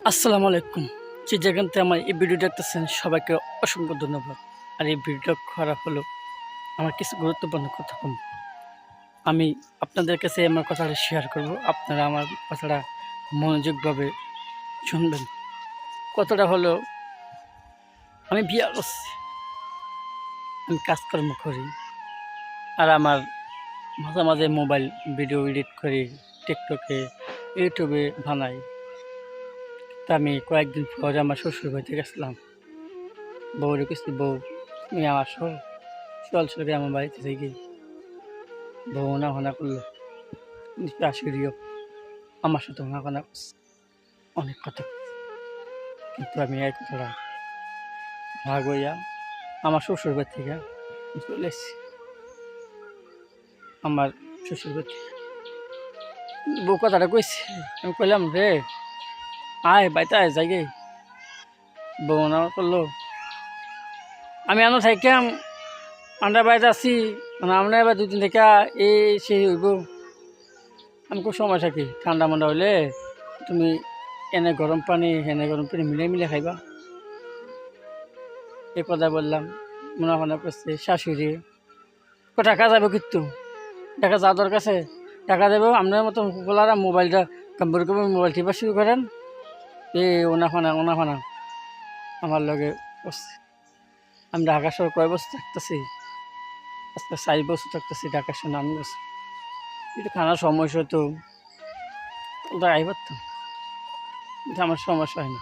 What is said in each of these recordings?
আসসালামু আলাইকুম। যে যেখান থেকে আমার এই ভিডিও দেখতেছেন সবাইকে অসংখ্য ধন্যবাদ। আর এই ভিডিওটা করা হলো আমার কিছু গুরুত্বপূর্ণ কথা কম। আমি আপনাদের কাছে আমার কথাটা শেয়ার করব। আপনারা আমার কথাটা মনোযোগভাবে শুনবেন। কথাটা হলো আমি বিয়ে করছি, আমি কাজকর্ম করি। আর আমার মাঝে মাঝে মোবাইল ভিডিও এডিট করি, টিকটকে, ইউটিউবে বানাই। তা আমি কয়েকদিন পরে আমার শ্বশুর বাড়িতে গেছিলাম। বউরে কিছু বউ তুমি আসো, চল সরে আমার বাড়িতে থেকে। বউ না হানা করলো, শাশুড়িও আমার সাথে হানা করছে, অনেক কথা। কিন্তু আমি এই কথাটা ভাগ হইয়া আমার শ্বশুর বাড়ি থেকে চলে এসেছি। আমার শ্বশুর বাড়ি থেকে বউ কথাটা কইছে, আমি কইলাম রে আয় বাড়িতে আয় যাই গে। বউ না করলো আমি আনো থাইকাম, আমরা বাড়িতে আছি, মানে আমরা এবার দুদিন থেকে এই সেই হইব। আমি খুব সমস্যা কি, ঠান্ডা মান্ডা হইলে তুমি এনে গরম পানি মিলে মিলে খাইবা। এই কথা বললাম, মনে মনে করছে শাশুড়ি টাকা যাবে, কিন্তু টাকা যা দরকার আছে টাকা দেবো। আপনার মতো বলারা মোবাইলটা কম্পিউটার করে মোবাইল টিপা শুরু করেন। ওনা ফানা আমার লগে করছে। আমি ঢাকা শহর কয় বছর থাকতেছি, আজকে 4 বছর থাকতেছি ঢাকা শহর। আমি বছর একটু খানার সমস্যা তো ওটা আইবার তো, কিন্তু আমার সমস্যা হয় না,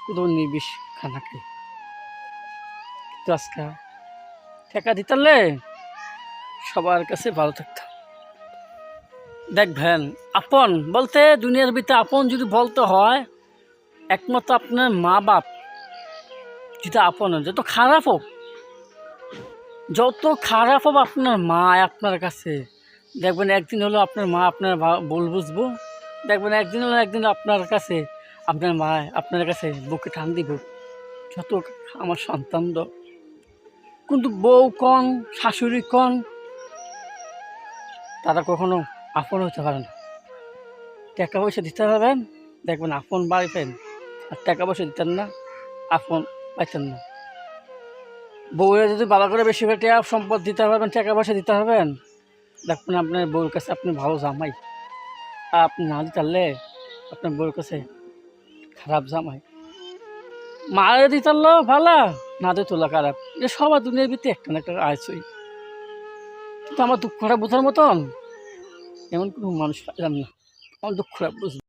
কোথাও নির্বিষ খানা খাই। কিন্তু আজকে টাকা দিতালে সবার কাছে ভালো থাকতাম। দেখবেন আপন বলতে দুনিয়ার ভিতরে আপন যদি বলতে হয় একমাত্র আপনার মা বাপ। যেটা আপন যত খারাপ হোক, আপনার মা আপনার কাছে, দেখবেন একদিন হলো আপনার মা আপনার ভুল বুঝবো। দেখবেন একদিন হলো একদিন আপনার কাছে আপনার মা আপনার কাছে বুকে টান দিব, যত আমার সন্তান দ। কিন্তু বউ কন শাশুড়ি কন তারা কখনো আপন হতে পারে না। টাকা পয়সা দিতে পারবেন, দেখবেন আপন পাইবেন। আর টাকা পয়সা দিতেন না, আপন পাইতেন না। বউরে যদি ভালো করে বেশি করে টাকা সম্পদ দিতে পারবেন, টাকা পয়সা দিতে পারবেন, দেখবেন আপনার বউর কাছে আপনি ভালো জামাই। আর আপনি না দিতে পারলে আপনার বউর কাছে খারাপ জামাই। মারে দিতে পারলেও ভালো, না দিয়ে তোলা খারাপ। এটা সবার দুনিয়ার ভিতরে একটা না একটা আছেই। কিন্তু আমার দুঃখটা বোঝার মতন এমন কোনো মানুষ পাইলাম না আমার দুঃখটা বুঝবে।